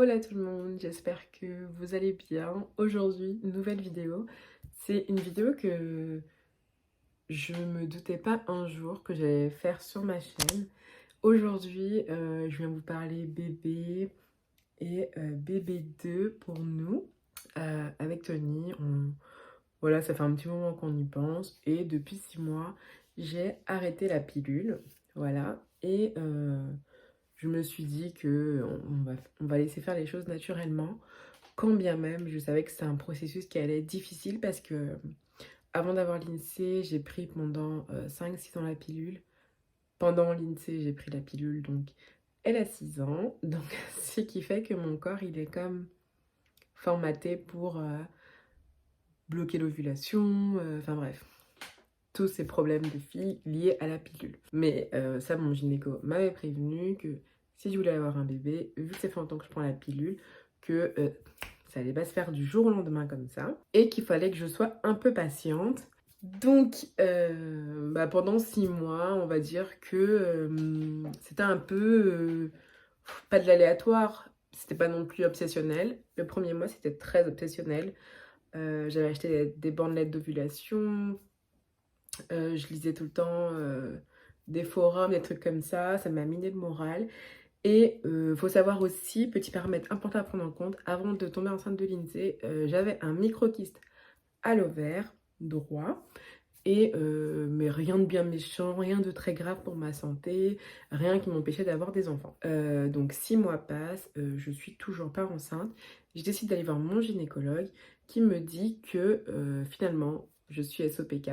Hola tout le monde, j'espère que vous allez bien. Aujourd'hui, une nouvelle vidéo. C'est une vidéo que je me doutais pas un jour que j'allais faire sur ma chaîne. Aujourd'hui, je viens vous parler bébé et bébé 2 pour nous. Avec Tony, voilà, ça fait un petit moment qu'on y pense. Et depuis 6 mois, j'ai arrêté la pilule. Voilà. Et je me suis dit que on va laisser faire les choses naturellement. Quand bien même, je savais que c'était un processus qui allait être difficile parce que avant d'avoir l'INSEE, j'ai pris pendant 5-6 ans la pilule. Pendant l'INSEE, j'ai pris la pilule, donc elle a 6 ans. Donc ce qui fait que mon corps, il est comme formaté pour bloquer l'ovulation, enfin bref. Tous ces problèmes de filles liés à la pilule. Mais ça, mon gynéco m'avait prévenu que si je voulais avoir un bébé, vu que ça fait longtemps que je prends la pilule, que ça allait pas se faire du jour au lendemain comme ça, et qu'il fallait que je sois un peu patiente. Donc, pendant 6 mois, on va dire que c'était un peu pas de l'aléatoire, c'était pas non plus obsessionnel. Le premier mois, c'était très obsessionnel. J'avais acheté des bandelettes d'ovulation. Je lisais tout le temps des forums, des trucs comme ça m'a miné le moral. Et faut savoir aussi, petit paramètre important à prendre en compte, avant de tomber enceinte de l'INSEE, j'avais un microkyste à l'ovaire droit. Et mais rien de bien méchant, rien de très grave pour ma santé, rien qui m'empêchait d'avoir des enfants. Donc 6 mois passent, je suis toujours pas enceinte. Je décide d'aller voir mon gynécologue qui me dit que finalement je suis SOPK,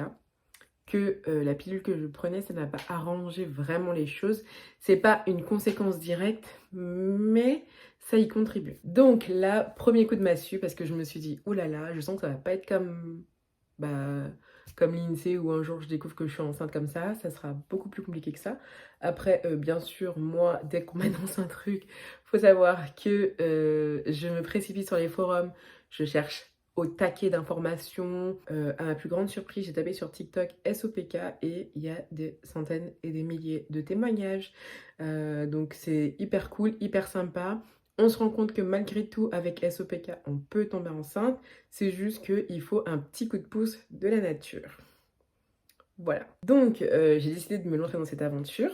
que la pilule que je prenais, ça n'a pas arrangé vraiment les choses. C'est pas une conséquence directe, mais ça y contribue. Donc là, premier coup de massue, parce que je me suis dit, oh là là, je sens que ça va pas être comme l'INSEE où un jour je découvre que je suis enceinte comme ça sera beaucoup plus compliqué que ça. Après, bien sûr, moi, dès qu'on m'annonce un truc, faut savoir que je me précipite sur les forums, je cherche au taquet d'informations. À ma plus grande surprise, j'ai tapé sur TikTok SOPK et il y a des centaines et des milliers de témoignages. Donc c'est hyper cool, hyper sympa. On se rend compte que malgré tout, avec SOPK, on peut tomber enceinte. C'est juste qu'il faut un petit coup de pouce de la nature. Voilà. Donc j'ai décidé de me lancer dans cette aventure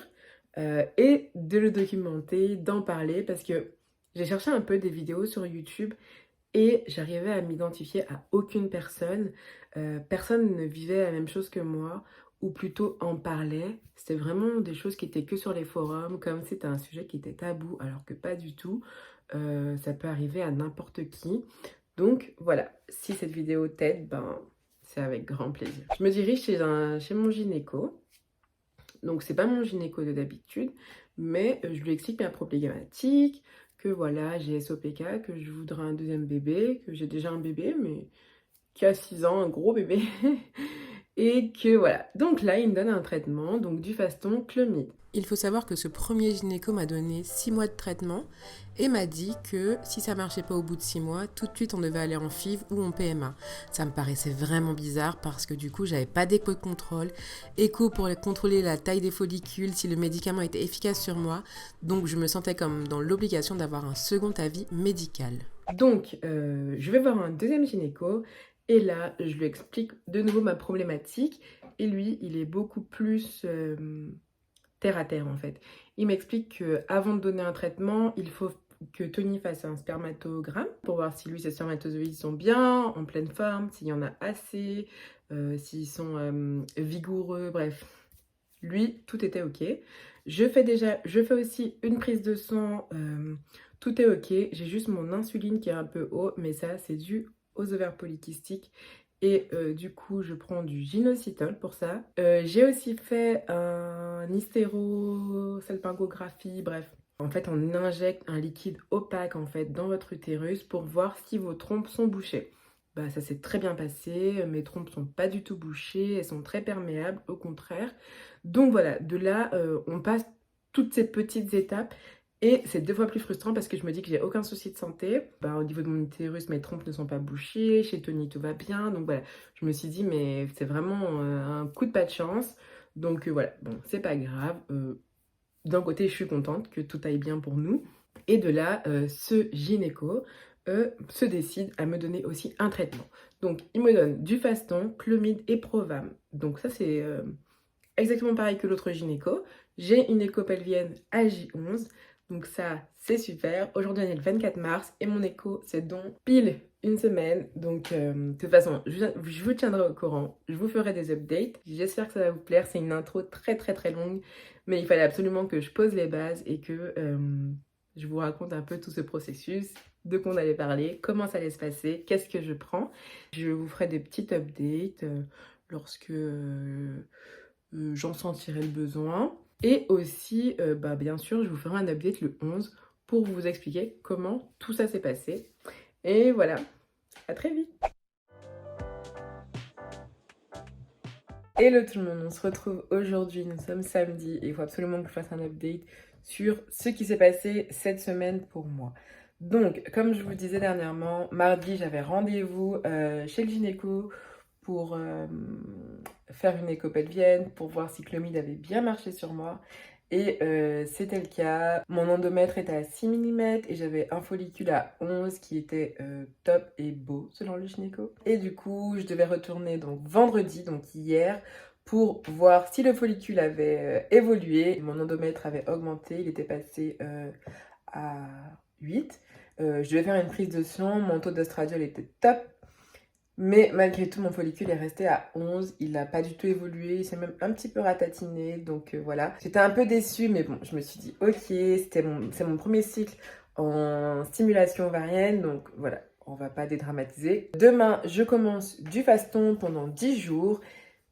et de le documenter, d'en parler parce que j'ai cherché un peu des vidéos sur YouTube et j'arrivais à m'identifier à aucune personne. Personne ne vivait la même chose que moi, ou plutôt en parlait. C'était vraiment des choses qui étaient que sur les forums, comme c'était un sujet qui était tabou, alors que pas du tout. Ça peut arriver à n'importe qui. Donc voilà, si cette vidéo t'aide, ben c'est avec grand plaisir. Je me dirige chez mon gynéco. Donc c'est pas mon gynéco de d'habitude, mais je lui explique ma problématique, que voilà, j'ai SOPK, que je voudrais un deuxième bébé, que j'ai déjà un bébé, mais qui a 6 ans, un gros bébé. Et que voilà. Donc là, il me donne un traitement, donc du faston Clomid. Il faut savoir que ce premier gynéco m'a donné 6 mois de traitement et m'a dit que si ça marchait pas au bout de 6 mois, tout de suite on devait aller en FIV ou en PMA. Ça me paraissait vraiment bizarre parce que du coup j'avais pas d'écho de contrôle, écho pour contrôler la taille des follicules, si le médicament était efficace sur moi, donc je me sentais comme dans l'obligation d'avoir un second avis médical. Donc je vais voir un deuxième gynéco et là je lui explique de nouveau ma problématique et lui il est beaucoup plus terre à terre en fait. Il m'explique qu'avant de donner un traitement, il faut que Tony fasse un spermatogramme pour voir si lui ses spermatozoïdes sont bien, en pleine forme, s'il y en a assez, s'ils sont vigoureux, bref. Lui, tout était ok. Je fais aussi une prise de sang, tout est ok. J'ai juste mon insuline qui est un peu haut, mais ça c'est dû aux ovaires polykystiques. Et du coup, je prends du gynocytol pour ça. J'ai aussi fait un hystérosalpingographie, bref. En fait, on injecte un liquide opaque en fait dans votre utérus pour voir si vos trompes sont bouchées. Bah, ça s'est très bien passé, mes trompes sont pas du tout bouchées, elles sont très perméables, au contraire. Donc voilà, de là, on passe toutes ces petites étapes et c'est 2 fois plus frustrant parce que je me dis que j'ai aucun souci de santé. Bah, au niveau de mon utérus, mes trompes ne sont pas bouchées. Chez Tony, tout va bien. Donc voilà, je me suis dit, mais c'est vraiment un coup de pas de chance. Donc voilà, bon, c'est pas grave. D'un côté, je suis contente que tout aille bien pour nous. Et de là, ce gynéco se décide à me donner aussi un traitement. Donc, il me donne du Faston, Clomid et Provam. Donc ça, c'est exactement pareil que l'autre gynéco. J'ai une écho pelvienne à J11. Donc ça, c'est super. Aujourd'hui, on est le 24 mars et mon écho, c'est donc pile une semaine. Donc, de toute façon, je vous tiendrai au courant. Je vous ferai des updates. J'espère que ça va vous plaire. C'est une intro très, très, très longue. Mais il fallait absolument que je pose les bases et que je vous raconte un peu tout ce processus, de quoi on allait parler, comment ça allait se passer, qu'est-ce que je prends. Je vous ferai des petites updates lorsque j'en sentirai le besoin. Et aussi, bien sûr, je vous ferai un update le 11 pour vous expliquer comment tout ça s'est passé. Et voilà, à très vite. Hello tout le monde, on se retrouve aujourd'hui, nous sommes samedi et il faut absolument que je fasse un update sur ce qui s'est passé cette semaine pour moi. Donc, comme je vous disais dernièrement, mardi j'avais rendez-vous chez le gynéco pour faire une écho pelvienne, pour voir si Clomid avait bien marché sur moi. Et c'était le cas. Mon endomètre était à 6 mm et j'avais un follicule à 11 qui était top et beau selon le gynéco. Et du coup, je devais retourner donc vendredi, donc hier, pour voir si le follicule avait évolué. Mon endomètre avait augmenté, il était passé à 8. Je devais faire une prise de sang, mon taux d'ostradiol était top. Mais malgré tout, mon follicule est resté à 11. Il n'a pas du tout évolué. Il s'est même un petit peu ratatiné. Donc voilà. J'étais un peu déçue, mais bon, je me suis dit, ok, c'est mon premier cycle en stimulation ovarienne. Donc voilà, on va pas dédramatiser. Demain, je commence du faston pendant 10 jours.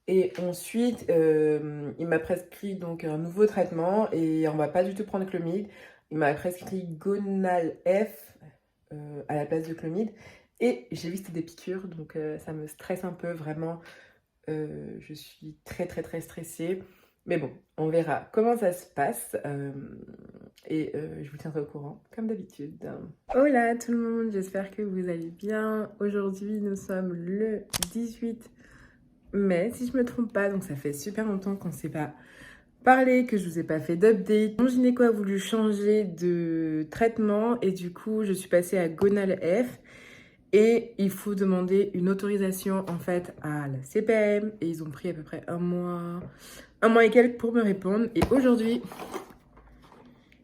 Et ensuite, il m'a prescrit donc un nouveau traitement. Et on va pas du tout prendre Clomid. Il m'a prescrit Gonal F à la place de Clomid. Et j'ai vu que c'était des piqûres, donc ça me stresse un peu, vraiment. Je suis très très très stressée. Mais bon, on verra comment ça se passe. Et je vous tiendrai au courant, comme d'habitude. Hola tout le monde, j'espère que vous allez bien. Aujourd'hui, nous sommes le 18 mai, si je ne me trompe pas. Donc ça fait super longtemps qu'on ne s'est pas parlé, que je vous ai pas fait d'update. Mon gynéco a voulu changer de traitement et du coup, je suis passée à Gonal F. Et il faut demander une autorisation en fait à la CPM. Et ils ont pris à peu près un mois et quelques pour me répondre. Et aujourd'hui,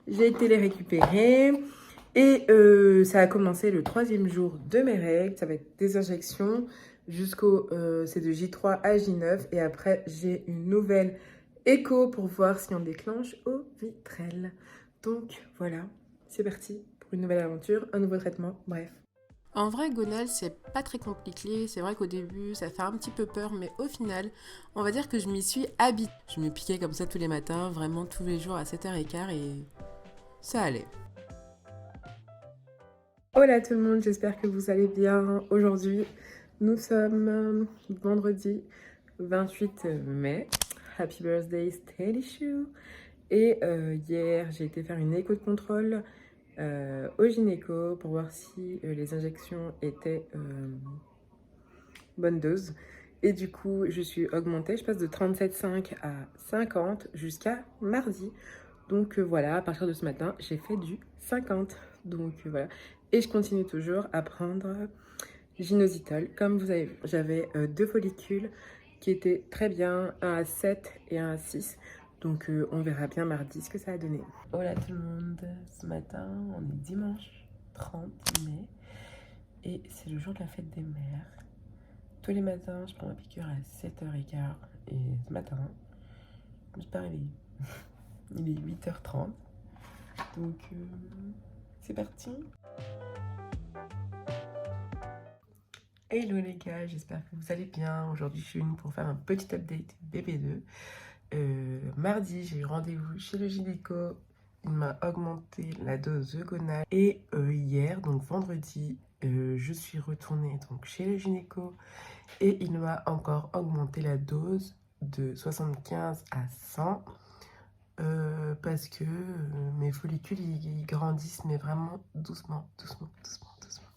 j'ai été les récupérer. Et ça a commencé le 3e jour de mes règles. Ça va être des injections jusqu'au... c'est de J3 à J9. Et après, j'ai une nouvelle écho pour voir si on déclenche au vitrel. Donc voilà, c'est parti pour une nouvelle aventure, un nouveau traitement, bref. En vrai, Gonal, c'est pas très compliqué. C'est vrai qu'au début, ça fait un petit peu peur, mais au final, on va dire que je m'y suis habituée. Je me piquais comme ça tous les matins, vraiment tous les jours à 7h15 et ça allait. Hola tout le monde, j'espère que vous allez bien. Aujourd'hui, nous sommes vendredi 28 mai. Happy birthday Steady Shoe. Et hier, j'ai été faire une écho de contrôle au gynéco pour voir si les injections étaient bonne dose. Et du coup, je suis augmentée. Je passe de 37,5 à 50 jusqu'à mardi. Donc voilà, à partir de ce matin, j'ai fait du 50. Donc voilà. Et je continue toujours à prendre Ginositol. Comme vous avez vu, j'avais 2 follicules qui étaient très bien, un à 7 et un à 6. Donc on verra bien mardi ce que ça a donné. Hola tout le monde, ce matin on est dimanche 30 mai et c'est le jour de la fête des mères. Tous les matins je prends ma piqûre à 7h15 et ce matin je me suis pas réveillée. Il est 8h30 donc c'est parti. Hello les gars, j'espère que vous allez bien. Aujourd'hui je suis venue pour faire un petit update BB2. Mardi, j'ai eu rendez-vous chez le gynéco. Il m'a augmenté la dose de Gonal. Et hier, donc vendredi, je suis retournée donc, chez le gynéco. Et il m'a encore augmenté la dose de 75 à 100. Parce que mes follicules, ils grandissent, mais vraiment doucement, doucement, doucement, doucement.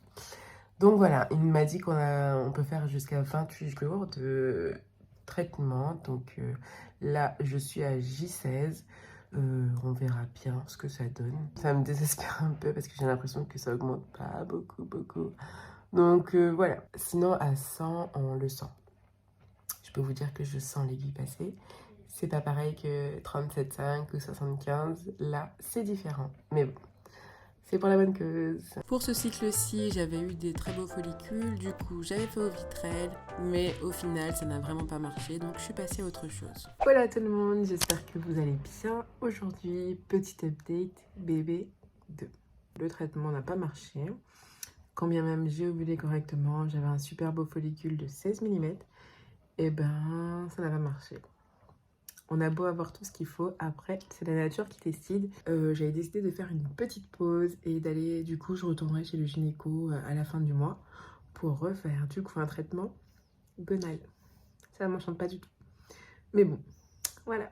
Donc voilà, il m'a dit on peut faire jusqu'à 28 jours de traitement. Donc là, je suis à J16. On verra bien ce que ça donne. Ça me désespère un peu parce que j'ai l'impression que ça augmente pas beaucoup. Donc voilà. Sinon à 100, on le sent. Je peux vous dire que je sens l'aiguille passer. C'est pas pareil que 37,5 ou 75. Là, c'est différent. Mais bon, c'est pour la bonne cause. Pour ce cycle-ci, j'avais eu des très beaux follicules, du coup j'avais fait au vitrel, mais au final ça n'a vraiment pas marché, donc je suis passée à autre chose. Voilà tout le monde, j'espère que vous allez bien. Aujourd'hui, petit update bébé 2. Le traitement n'a pas marché. Quand bien même j'ai ovulé correctement, j'avais un super beau follicule de 16 mm, et ben ça n'a pas marché. On a beau avoir tout ce qu'il faut, après c'est la nature qui décide. J'avais décidé de faire une petite pause et d'aller, du coup je retournerai chez le gynéco à la fin du mois pour refaire du coup un traitement gonal. Ça ne m'enchante pas du tout. Mais bon, voilà.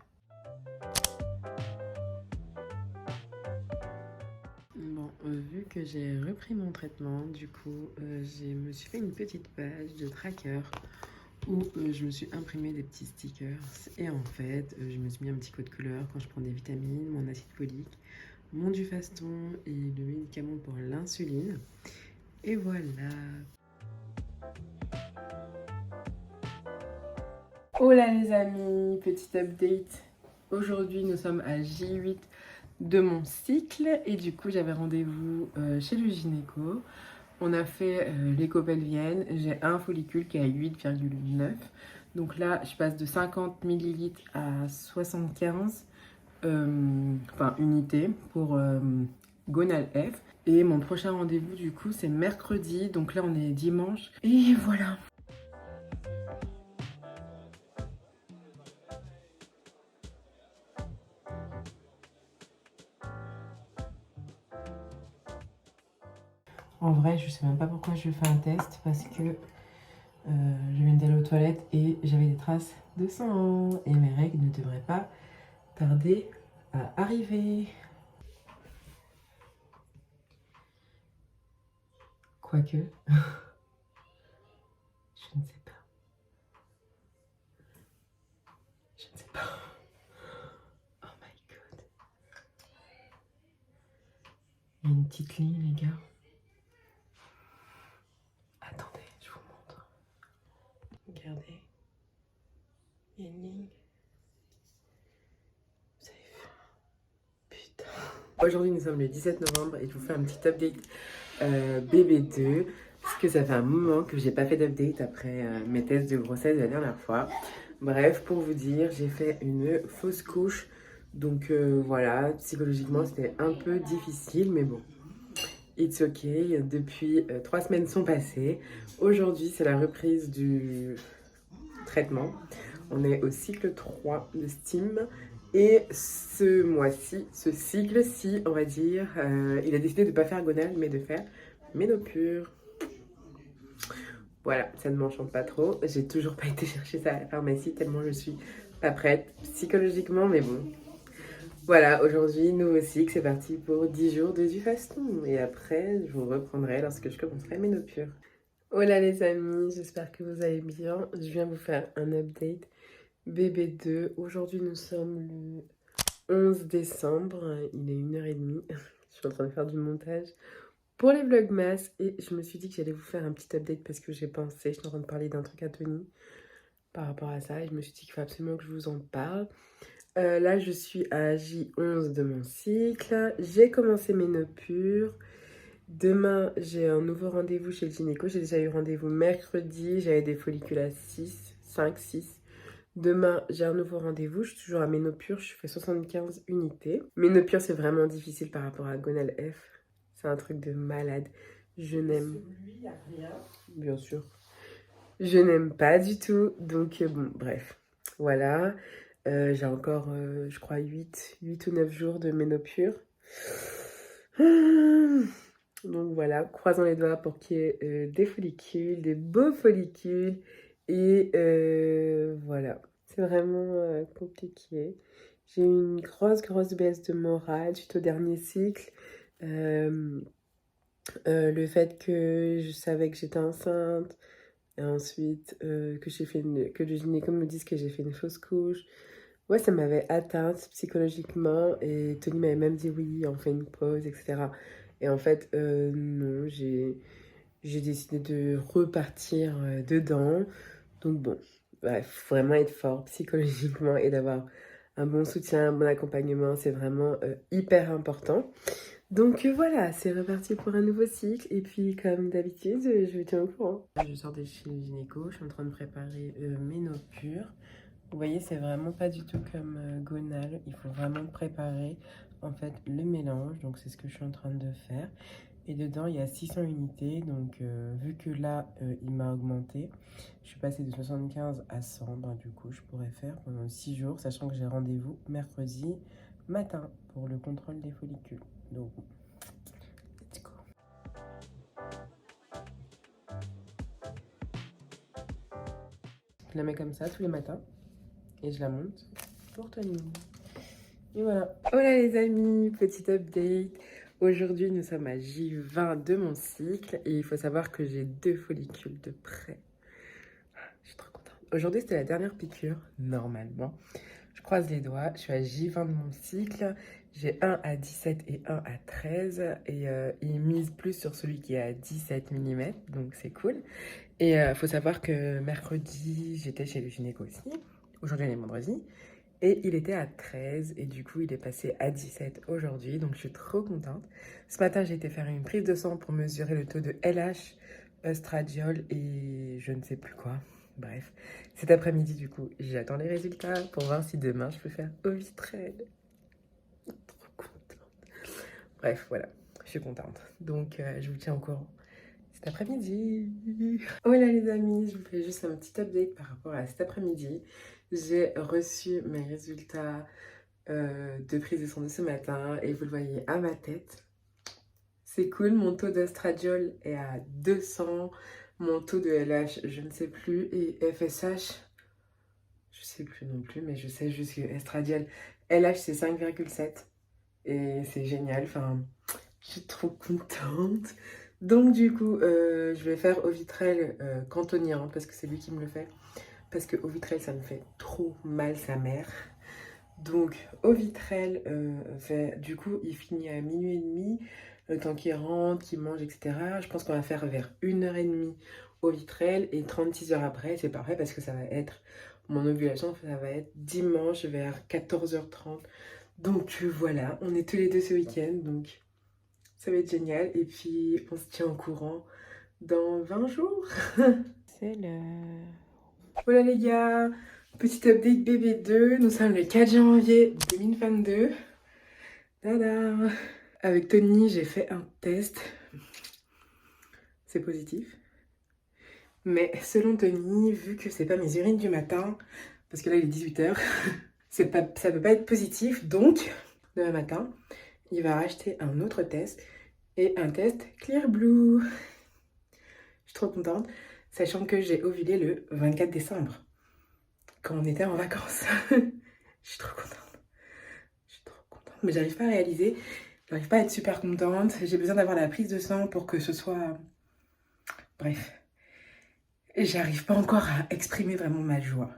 Bon, vu que j'ai repris mon traitement, du coup, je me suis fait une petite page de tracker où je me suis imprimé des petits stickers. Et en fait, je me suis mis un petit code couleur quand je prends des vitamines, mon acide folique, mon Dufaston et le médicament pour l'insuline. Et voilà. Oh là les amis, petit update. Aujourd'hui, nous sommes à J8 de mon cycle et du coup, j'avais rendez-vous chez le gynéco. On a fait l'écho pelvienne. J'ai un follicule qui est à 8,9. Donc là, je passe de 50 ml à 75 unités pour Gonal F. Et mon prochain rendez-vous, du coup, c'est mercredi. Donc là, on est dimanche. Et voilà. En vrai, je sais même pas pourquoi je fais un test parce que je viens d'aller aux toilettes et j'avais des traces de sang. Et mes règles ne devraient pas tarder à arriver. Quoique, je ne sais pas. Je ne sais pas. Oh my god. Il y a une petite ligne, les gars. Attendez, je vous montre. Regardez. Il y a une ligne. Vous avez vu? Putain. Aujourd'hui, nous sommes le 17 novembre et je vous fais un petit update BB2. Parce que ça fait un moment que j'ai pas fait d'update après mes tests de grossesse la dernière fois. Bref, pour vous dire, j'ai fait une fausse couche. Donc voilà, psychologiquement, c'était un peu difficile, mais bon. It's ok, depuis 3 semaines sont passées. Aujourd'hui, c'est la reprise du traitement. On est au cycle 3 de STEAM. Et ce mois-ci, ce cycle-ci, on va dire, il a décidé de ne pas faire gonal, mais de faire ménopure. Voilà, ça ne m'enchante pas trop. J'ai toujours pas été chercher ça à la pharmacie tellement je suis pas prête psychologiquement, mais bon. Voilà, aujourd'hui, nouveau cycle, c'est parti pour 10 jours de Dufaston. Et après, je vous reprendrai lorsque je commencerai ménopure. Hola les amis, j'espère que vous allez bien. Je viens vous faire un update BB2. Aujourd'hui, nous sommes le 11 décembre. Il est 1h30. Je suis en train de faire du montage pour les vlogmas. Et je me suis dit que j'allais vous faire un petit update parce que j'ai pensé, je suis en train de parler d'un truc à Tony par rapport à ça. Et je me suis dit qu'il faut absolument que je vous en parle. Là, je suis à J11 de mon cycle. J'ai commencé ménopure. Demain, j'ai un nouveau rendez-vous chez le gynéco. J'ai déjà eu rendez-vous mercredi. J'avais des follicules à 6, 5, 6. Demain, j'ai un nouveau rendez-vous. Je suis toujours à ménopure. Je fais 75 unités. Ménopure, c'est vraiment difficile par rapport à Gonal F. C'est un truc de malade. Je n'aime... Lui, il a rien. Bien sûr. Je n'aime pas du tout. Donc, bon, bref. Voilà. J'ai encore, je crois, 8 ou 9 jours de ménopure. Donc voilà, croisons les doigts pour qu'il y ait des follicules, des beaux follicules. Et voilà, c'est vraiment compliqué. J'ai eu une grosse baisse de morale suite au dernier cycle. Le fait que je savais que j'étais enceinte. Et ensuite, que le gynéco me dise que j'ai fait une fausse couche. Ouais, ça m'avait atteinte psychologiquement et Tony m'avait même dit oui, on fait une pause, etc. Et en fait, non, j'ai décidé de repartir dedans. Donc bon, bref, faut vraiment être fort psychologiquement et d'avoir un bon soutien, un bon accompagnement, c'est vraiment hyper important. Donc voilà, c'est reparti pour un nouveau cycle. Et puis comme d'habitude, je vous tiens au courant. Je sors de chez le gynéco, je suis en train de préparer mes ménopures. Vous voyez, c'est vraiment pas du tout comme Gonal. Il faut vraiment préparer en fait le mélange. Donc c'est ce que je suis en train de faire. Et dedans, il y a 600 unités. Donc vu que là, il m'a augmenté, je suis passée de 75 à 100. Ben, du coup, je pourrais faire pendant 6 jours, sachant que j'ai rendez-vous mercredi matin pour le contrôle des follicules. Donc, let's go. Je la mets comme ça tous les matins et je la monte pour Tony. Et voilà. Voilà les amis, petit update. Aujourd'hui, nous sommes à J20 de mon cycle et il faut savoir que j'ai 2 follicules de près. Je suis trop contente. Aujourd'hui, c'était la dernière piqûre, normalement. Je croise les doigts, je suis à J20 de mon cycle. J'ai un à 17 et un à 13. Et ils misent plus sur celui qui est à 17 mm, donc c'est cool. Et il faut savoir que mercredi, j'étais chez le gynéco aussi. Aujourd'hui, on est vendredi. Et il était à 13 et du coup, il est passé à 17 aujourd'hui. Donc, je suis trop contente. Ce matin, j'ai été faire une prise de sang pour mesurer le taux de LH, estradiol et je ne sais plus quoi. Bref, cet après-midi, du coup, j'attends les résultats pour voir si demain, je peux faire Ovitrel. Trop contente. Bref, voilà, je suis contente. Donc, je vous tiens au courant cet après-midi. Voilà les amis, je vous fais juste un petit update par rapport à cet après-midi. J'ai reçu mes résultats de prise de sang de ce matin et vous le voyez à ma tête. C'est cool, mon taux d'estradiol est à 200, mon taux de LH, je ne sais plus, et FSH, je sais plus non plus, mais je sais juste que estradiol, LH c'est 5,7 et c'est génial, enfin, je suis trop contente. Donc du coup, je vais faire Ovitrel cantonien parce que c'est lui qui me le fait. Parce que Ovitrel, ça me fait trop mal sa mère. Donc Ovitrel, du coup, il finit à minuit et demi. Le temps qu'il rentre, qu'il mange, etc. Je pense qu'on va faire vers 1h30 Ovitrel et 36 heures après, c'est parfait parce que ça va être mon ovulation, ça va être dimanche vers 14h30. Donc voilà, on est tous les deux ce week-end, donc ça va être génial. Et puis on se tient au courant dans 20 jours. C'est l'heure. Voilà les gars, petit update bébé 2. Nous sommes le 4 janvier 2022. Tada! Avec Tony, j'ai fait un test. C'est positif. Mais selon Tony, vu que c'est pas mes urines du matin, parce que là il est 18h, ça peut pas être positif. Donc, demain matin, il va racheter un autre test et un test Clear Blue. Je suis trop contente, sachant que j'ai ovulé le 24 décembre, quand on était en vacances. Je suis trop contente. Je suis trop contente. Mais j'arrive pas à réaliser, j'arrive pas à être super contente. J'ai besoin d'avoir la prise de sang pour que ce soit... Bref. J'arrive pas encore à exprimer vraiment ma joie.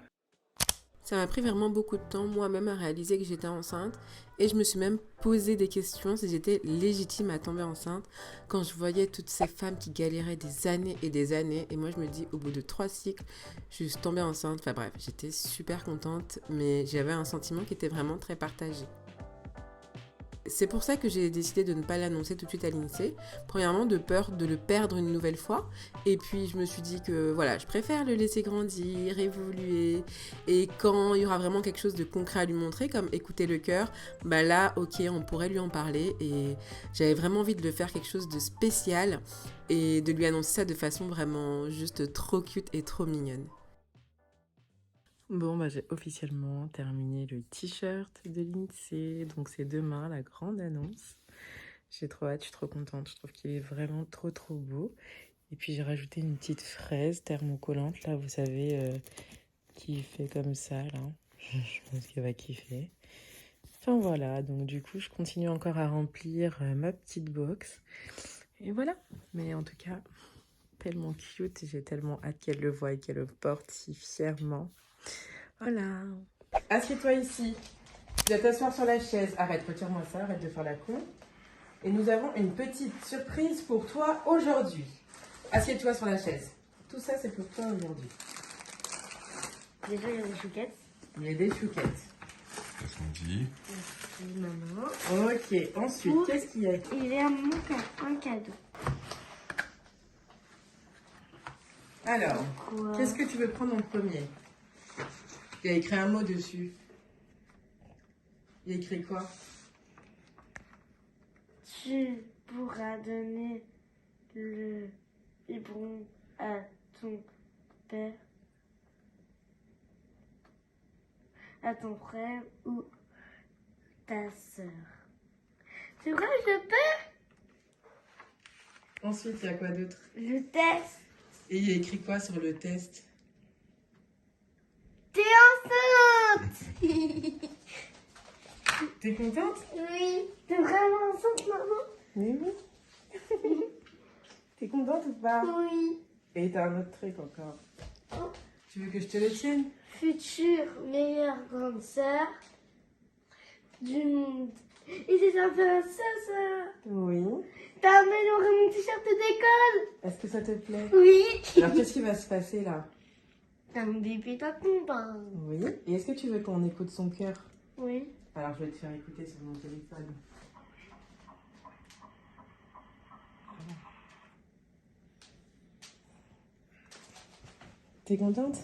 Ça m'a pris vraiment beaucoup de temps moi-même à réaliser que j'étais enceinte et je me suis même posé des questions si j'étais légitime à tomber enceinte quand je voyais toutes ces femmes qui galéraient des années et des années et moi je me dis au bout de 3 cycles je suis tombée enceinte. Enfin bref, j'étais super contente mais j'avais un sentiment qui était vraiment très partagé. C'est pour ça que j'ai décidé de ne pas l'annoncer tout de suite à l'INSEE. Premièrement, de peur de le perdre une nouvelle fois. Et puis, je me suis dit que voilà, je préfère le laisser grandir, évoluer. Et quand il y aura vraiment quelque chose de concret à lui montrer, comme écouter le cœur, bah là, ok, on pourrait lui en parler. Et j'avais vraiment envie de le faire quelque chose de spécial et de lui annoncer ça de façon vraiment juste trop cute et trop mignonne. Bon, bah j'ai officiellement terminé le t-shirt de l'INSEE. Donc c'est demain la grande annonce. J'ai trop hâte, je suis trop contente. Je trouve qu'il est vraiment trop trop beau. Et puis j'ai rajouté une petite fraise thermocollante là, vous savez, qui fait comme ça là. Je pense qu'elle va kiffer. Enfin voilà, donc du coup je continue encore à remplir ma petite box. Et voilà, mais en tout cas, tellement cute. J'ai tellement hâte qu'elle le voie et qu'elle le porte si fièrement. Voilà. Assieds-toi ici. Tu vas t'asseoir sur la chaise. Arrête, retire-moi ça, arrête de faire la con. Et nous avons une petite surprise pour toi aujourd'hui. Assieds-toi sur la chaise. Tout ça, c'est pour toi aujourd'hui. Déjà, il y a des chouquettes. Il y a des chouquettes. Qu'est-ce qu'on dit? Merci, maman. Ok, ensuite, Ouh. qu'est-ce qu'il y a? Il y a un cadeau. Alors, Quoi? qu'est-ce que tu veux prendre en premier? Il y a écrit un mot dessus. Il y a écrit quoi? Tu pourras donner le biberon à ton père, à ton frère ou ta sœur. C'est vrai, je peux? Ensuite, il y a quoi d'autre? Je teste. Et il y a écrit quoi sur le test? T'es enceinte? T'es contente? Oui. T'es vraiment enceinte, maman? Oui, oui. T'es contente ou pas? Oui. Et t'as un autre truc encore. Oh. Tu veux que je te le tienne? Future meilleure grande sœur du monde. Et c'est un peu ça. Oui. T'as amélioré mon t-shirt d'école. Est-ce que ça te plaît? Oui. Alors, qu'est-ce qui va se passer là? Un bébé t'as content. Oui. Et est-ce que tu veux qu'on écoute son cœur? Oui. Alors, je vais te faire écouter sur mon téléphone. T'es contente?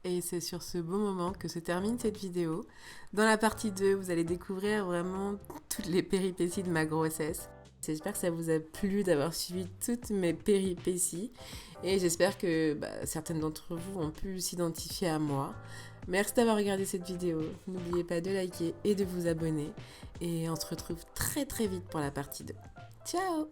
Et c'est sur ce beau moment que se termine cette vidéo. Dans la partie 2, vous allez découvrir vraiment toutes les péripéties de ma grossesse. J'espère que ça vous a plu d'avoir suivi toutes mes péripéties. Et j'espère que certaines d'entre vous ont pu s'identifier à moi. Merci d'avoir regardé cette vidéo. N'oubliez pas de liker et de vous abonner. Et on se retrouve très très vite pour la partie 2. Ciao!